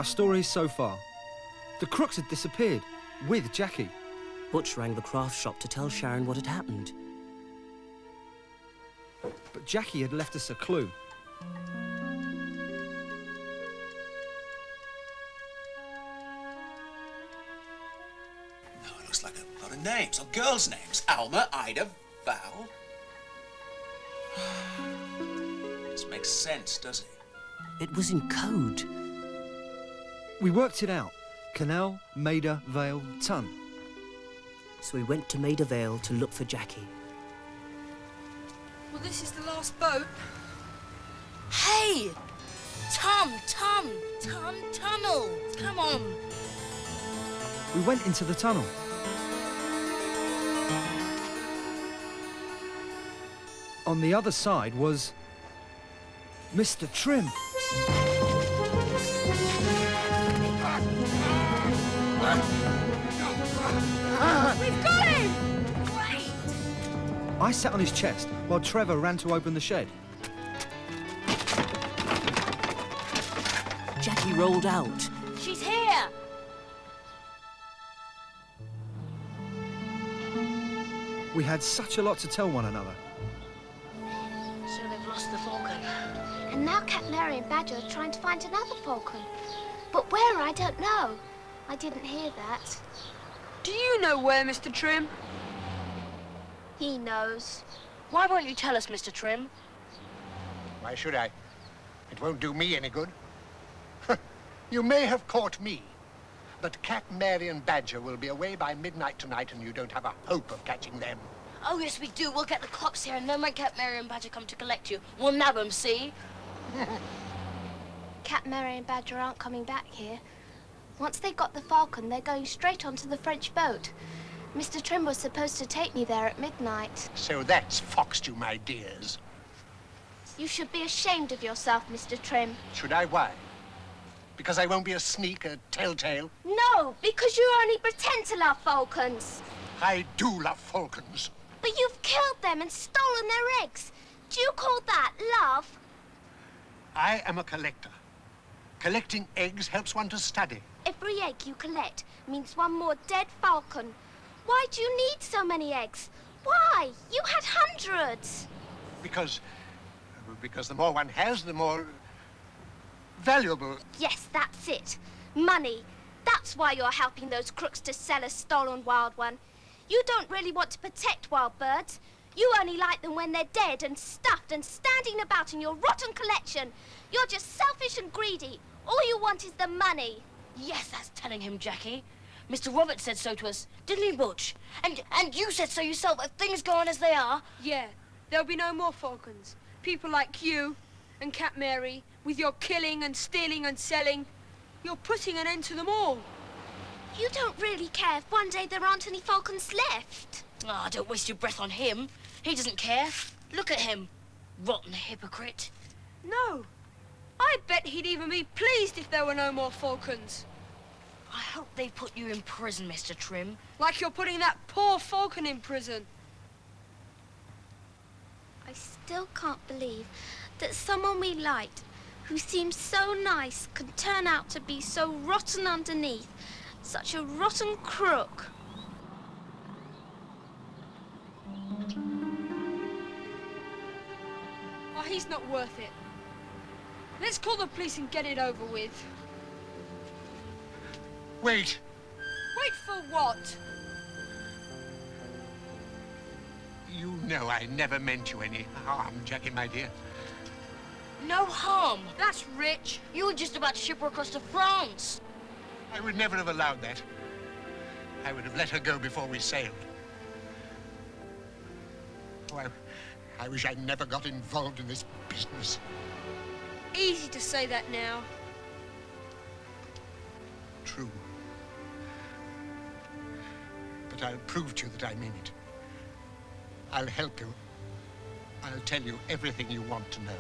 Our stories so far. The crooks had disappeared, with Jackie. Butch rang the craft shop to tell Sharon what had happened. But Jackie had left us a clue. Oh, it looks like a lot of names, or girls' names. Alma, Ida, Val. This makes sense, does it? It was in code. We worked it out. Canal, Maida, Vale, Ton. So we went to Maida Vale to look for Jackie. Well, this is the last boat. Hey! Tunnel! Come on! We went into the tunnel. On the other side was Mr. Trim. We've got him! Great! I sat on his chest while Trevor ran to open the shed. Jackie rolled out. She's here! We had such a lot to tell one another. So they've lost the falcon. And now Cat Mary and Badger are trying to find another falcon. But where, I don't know. I didn't hear that. Do you know where, Mr. Trim? He knows. Why won't you tell us, Mr. Trim? Why should I? It won't do me any good. You may have caught me, but Cat, Mary and Badger will be away by midnight tonight and you don't have a hope of catching them. Oh, yes, we do. We'll get the cops here, and then when Cat Mary and Badger come to collect you, we'll nab them, see? Cat, Mary and Badger aren't coming back here. Once they've got the falcon, they're going straight onto the French boat. Mr. Trim was supposed to take me there at midnight. So that's foxed you, my dears. You should be ashamed of yourself, Mr. Trim. Should I? Why? Because I won't be a sneak, a telltale? No, because you only pretend to love falcons. I do love falcons. But you've killed them and stolen their eggs. Do you call that love? I am a collector. Collecting eggs helps one to study. Every egg you collect means one more dead falcon. Why do you need so many eggs? Why? You had hundreds. Because the more one has, the more valuable. Yes, that's it. Money. That's why you're helping those crooks to sell a stolen wild one. You don't really want to protect wild birds. You only like them when they're dead and stuffed and standing about in your rotten collection. You're just selfish and greedy. All you want is the money. Yes, that's telling him, Jackie. Mr. Roberts said so to us, didn't he, Butch? And you said so yourself. If things go on as they are... Yeah, there'll be no more falcons. People like you and Cat Mary, with your killing and stealing and selling, you're putting an end to them all. You don't really care if one day there aren't any falcons left. Ah, don't waste your breath on him. He doesn't care. Look at him. Rotten hypocrite. No. I bet he'd even be pleased if there were no more falcons. I hope they put you in prison, Mr. Trim. Like you're putting that poor falcon in prison. I still can't believe that someone we liked, who seemed so nice, could turn out to be so rotten underneath. Such a rotten crook. Oh, he's not worth it. Let's call the police and get it over with. Wait. Wait for what? You know I never meant you any harm, Jackie, my dear. No harm. That's rich. You were just about to ship her across to France. I would never have allowed that. I would have let her go before we sailed. Oh, I wish I'd never got involved in this business. Easy to say that now. True. But I'll prove to you that I mean it. I'll help you. I'll tell you everything you want to know.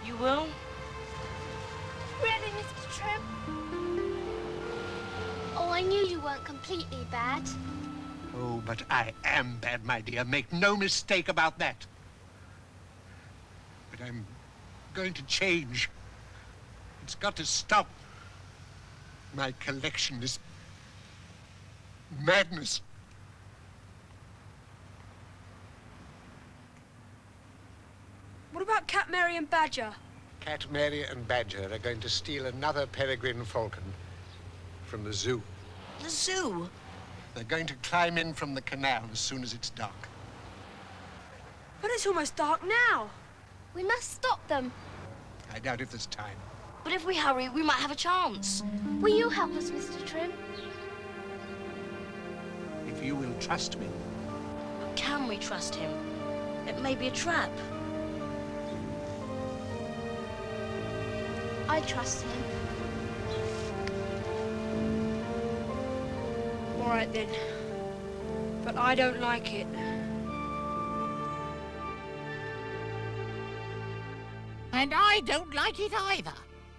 You will? Really, Mr. Trim? Oh, I knew you weren't completely bad. Oh, but I am bad, my dear. Make no mistake about that. But I'm going to change. It's got to stop. My collection is madness. What about Cat Mary and Badger? Cat Mary and Badger are going to steal another peregrine falcon from the zoo. The zoo? They're going to climb in from the canal as soon as it's dark. But it's almost dark now. We must stop them. I doubt if there's time. But if we hurry, we might have a chance. Will you help us, Mr. Trim? If you will trust me. Can we trust him? It may be a trap. I trust him. All right, then. But I don't like it. And I don't like it either.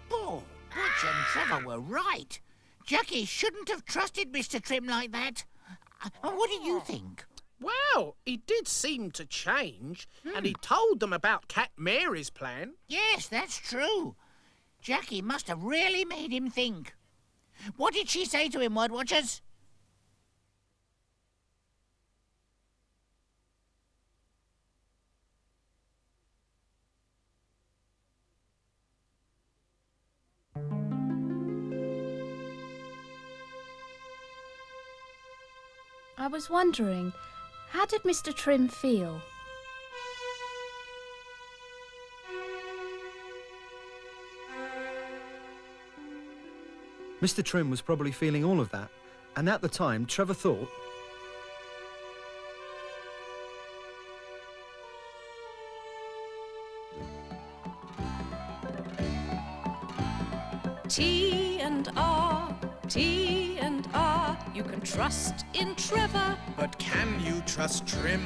Oh, Butch and Trevor were right. Jackie shouldn't have trusted Mr. Trim like that. What do you think? Well, he did seem to change, and he told them about Cat Mary's plan. Yes, that's true. Jackie must have really made him think. What did she say to him, Word Watchers? I was wondering, how did Mr. Trim feel? Mr. Trim was probably feeling all of that, and at the time, Trevor thought... T&R, T&R, you can trust in Trevor. But can you trust Trim?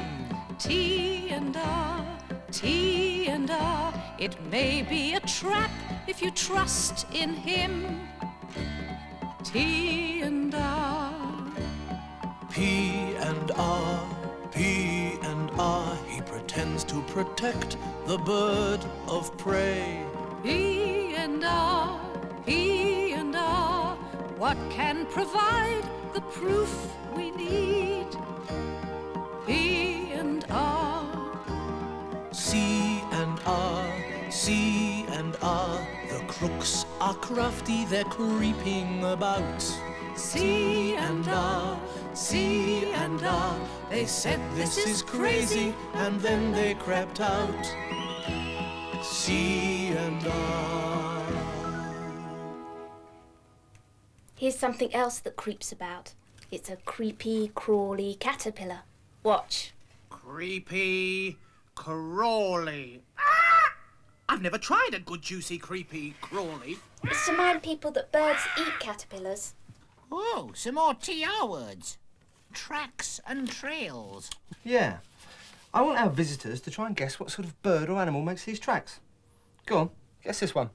T&R, T&R, it may be a trap if you trust in him. T&R. P&R, P&R, he pretends to protect the bird of prey. P&R, P&R, what can provide the proof we need? P&R. C&R, C&R, the crooks are crafty, they're creeping about. C&R, C&R, They said this is crazy, and then they crept out. C&R. Here's something else that creeps about. It's a creepy, crawly caterpillar. Watch. Creepy, crawly. Ah! I've never tried a good, juicy, creepy, crawly. It's to remind people that birds eat caterpillars. Oh, some more TR words. Tracks and trails. Yeah. I want our visitors to try and guess what sort of bird or animal makes these tracks. Go on, guess this one.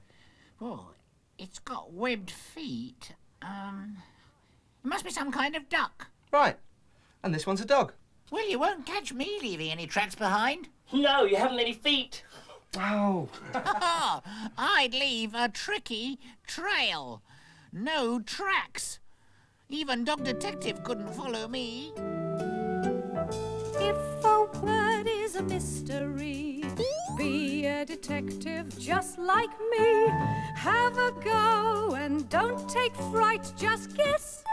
Oh, it's got webbed feet. It must be some kind of duck. Right. And this one's a dog. Well, you won't catch me leaving any tracks behind. No, you haven't any feet. Oh. I'd leave a tricky trail. No tracks. Even Dog Detective couldn't follow me. If a word is a mystery, be a detective just like me. Have a go and don't take fright, just guess.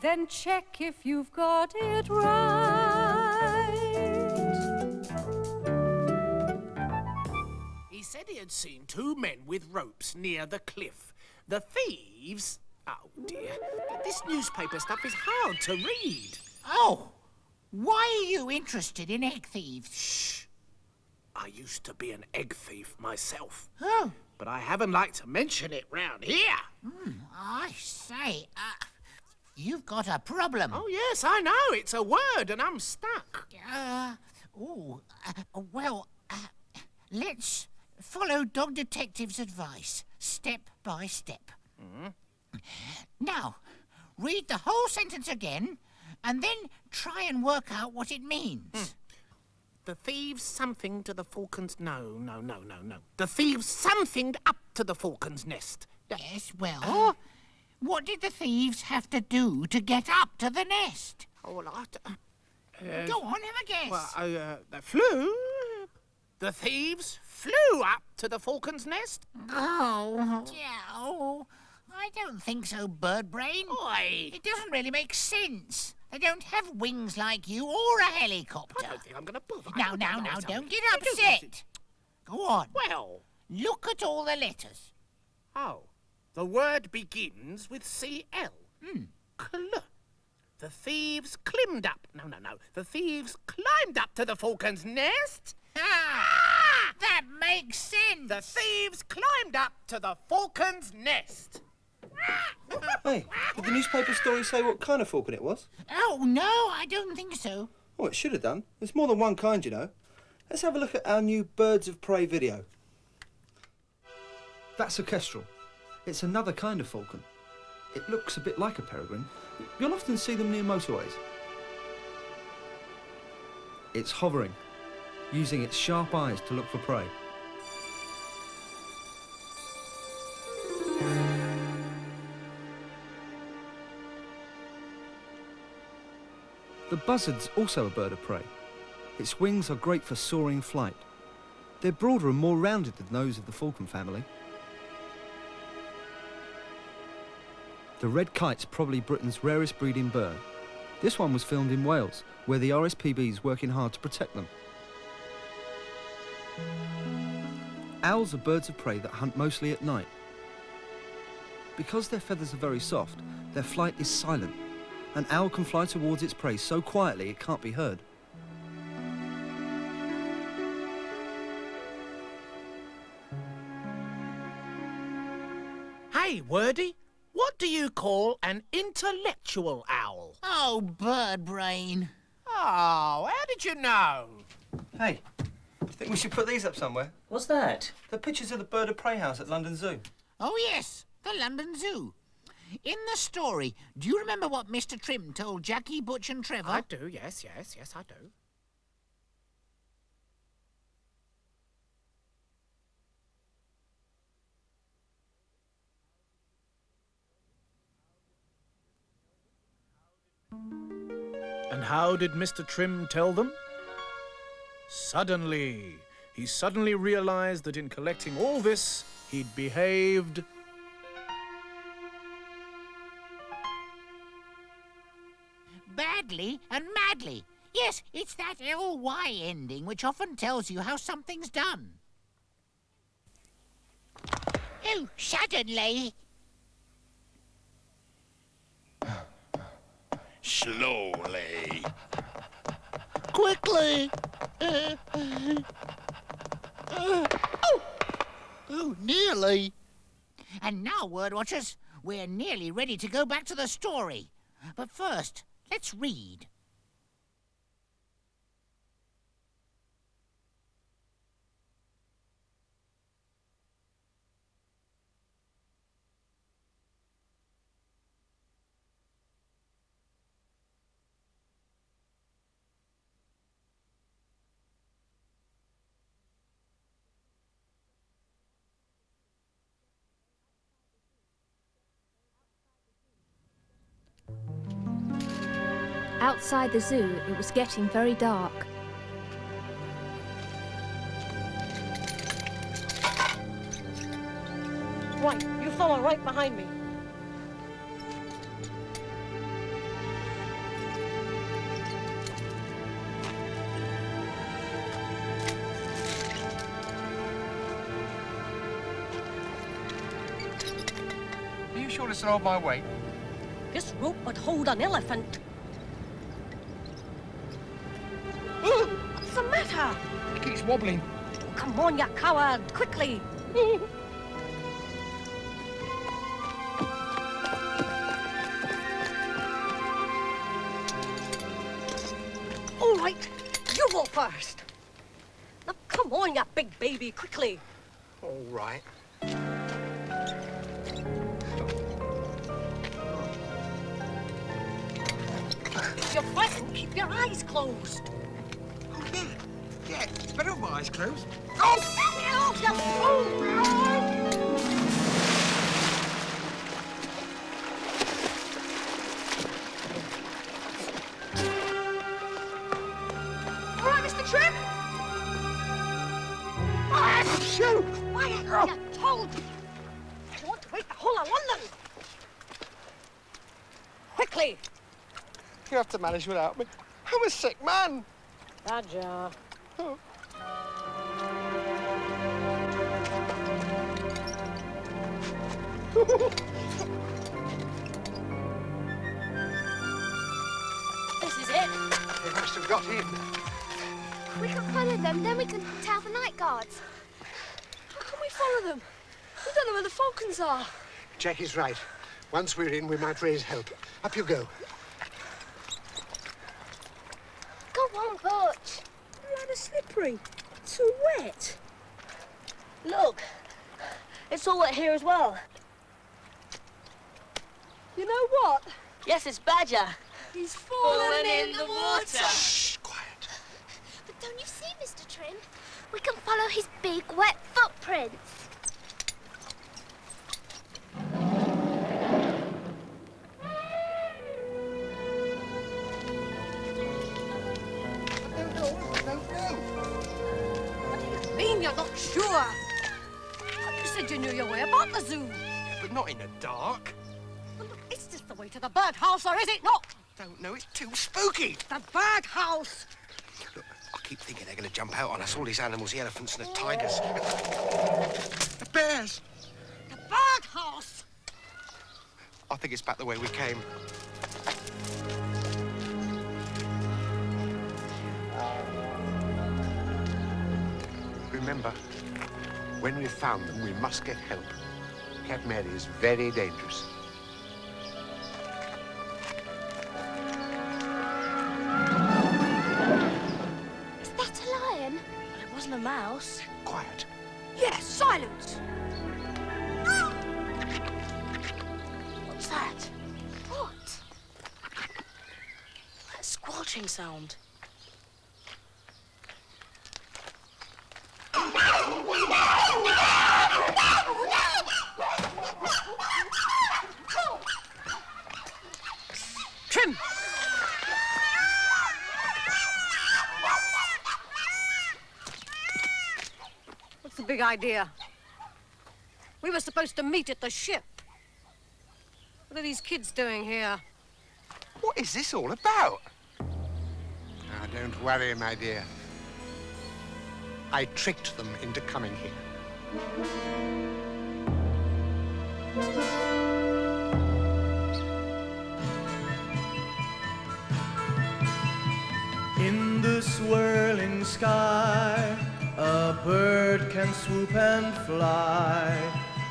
Then check if you've got it right. He said he had seen two men with ropes near the cliff. The thieves... Oh, dear. This newspaper stuff is hard to read. Oh, why are you interested in egg thieves? Shh. I used to be an egg thief myself. Oh. But I haven't liked to mention it round here. I say, you've got a problem. Oh, yes, I know. It's a word and I'm stuck. Let's follow Dog Detective's advice, step by step. Now, read the whole sentence again, and then try and work out what it means. The thieves something to the falcon's... No. The thieves somethinged up to the falcon's nest. Yes, well, What did the thieves have to do to get up to the nest? Oh, well, Go on, have a guess. Well, they flew. The thieves flew up to the falcon's nest. Oh, I don't think so, Birdbrain. Oi! It doesn't really make sense. They don't have wings like you or a helicopter. I don't think I'm going to bother. Now, don't get upset. Go on. Well... Look at all the letters. Oh, the word begins with CL. Cl. The thieves climbed up. No. The thieves climbed up to the falcon's nest. That makes sense. The thieves climbed up to the falcon's nest. Hey, did the newspaper story say what kind of falcon it was? Oh, no, I don't think so. Oh, it should have done. There's more than one kind, you know. Let's have a look at our new Birds of Prey video. That's a kestrel. It's another kind of falcon. It looks a bit like a peregrine. You'll often see them near motorways. It's hovering, using its sharp eyes to look for prey. The buzzard's also a bird of prey. Its wings are great for soaring flight. They're broader and more rounded than those of the falcon family. The red kite's probably Britain's rarest breeding bird. This one was filmed in Wales, where the RSPB is working hard to protect them. Owls are birds of prey that hunt mostly at night. Because their feathers are very soft, their flight is silent. An owl can fly towards its prey so quietly it can't be heard. Hey, Wordy, what do you call an intellectual owl? Oh, Birdbrain. Oh, how did you know? Hey, do you think we should put these up somewhere? What's that? The pictures of the bird of prey house at London Zoo. Oh, yes, the London Zoo. In the story, do you remember what Mr. Trim told Jackie, Butch and Trevor? I do, yes, I do. And how did Mr. Trim tell them? He suddenly realized that in collecting all this, he'd behaved badly and madly. Yes, it's that L-Y ending which often tells you how something's done. Oh, suddenly. Slowly. Quickly. Oh, nearly. And now, Word Watchers, we're nearly ready to go back to the story. But first, let's read. Outside the zoo, it was getting very dark. Right, you follow right behind me. Are you sure this will hold my weight? This rope would hold an elephant. What's the matter? It keeps wobbling. Oh, come on, you coward! Quickly! All right, you go first. Now, come on, you big baby, quickly. All right. If you're frightened, keep your eyes closed. Oh, yeah, it's better with my eyes closed. Oh, you fool! Shoot! Quiet, I told you. You want to wake the whole of London. Quickly. You have to manage without me. I'm a sick man. Badger. Oh. This is it. They must have got in. We can follow them, then we can tell the night guards. How can we follow them? We don't know where the falcons are. Jackie's right. Once we're in, we might raise help. Up you go. Go on, Butch. Rather slippery. Too wet. Look, it's all wet here as well. You know what? Yes, it's Badger. He's fallen in the water. Shh, quiet. But don't you see, Mr. Trim? We can follow his big, wet footprints. What do you mean you're not sure? You said you knew your way about the zoo. But not in the dark. Well, look, is this the way to the birdhouse, or is it not? Don't know, it's too spooky. The birdhouse. Look, I keep thinking they're going to jump out on us, all these animals, the elephants and the tigers. The bears. The birdhouse. I think it's back the way we came. Remember, when we've found them, we must get help. Cat Mary is very dangerous. Is that a lion? But it wasn't a mouse. Quiet. Yes, silence. What's that? What? That squelching sound. Trim. What's the big idea? We were supposed to meet at the ship. What are these kids doing here? What is this all about? Now, don't worry, my dear. I tricked them into coming here. In the swirling sky, a bird can swoop and fly.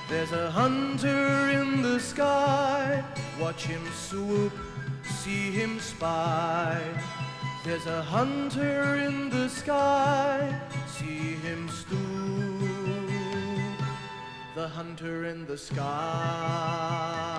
There's a hunter in the sky. Watch him swoop, see him spy. There's a hunter in the sky. See him stoop. The hunter in the sky.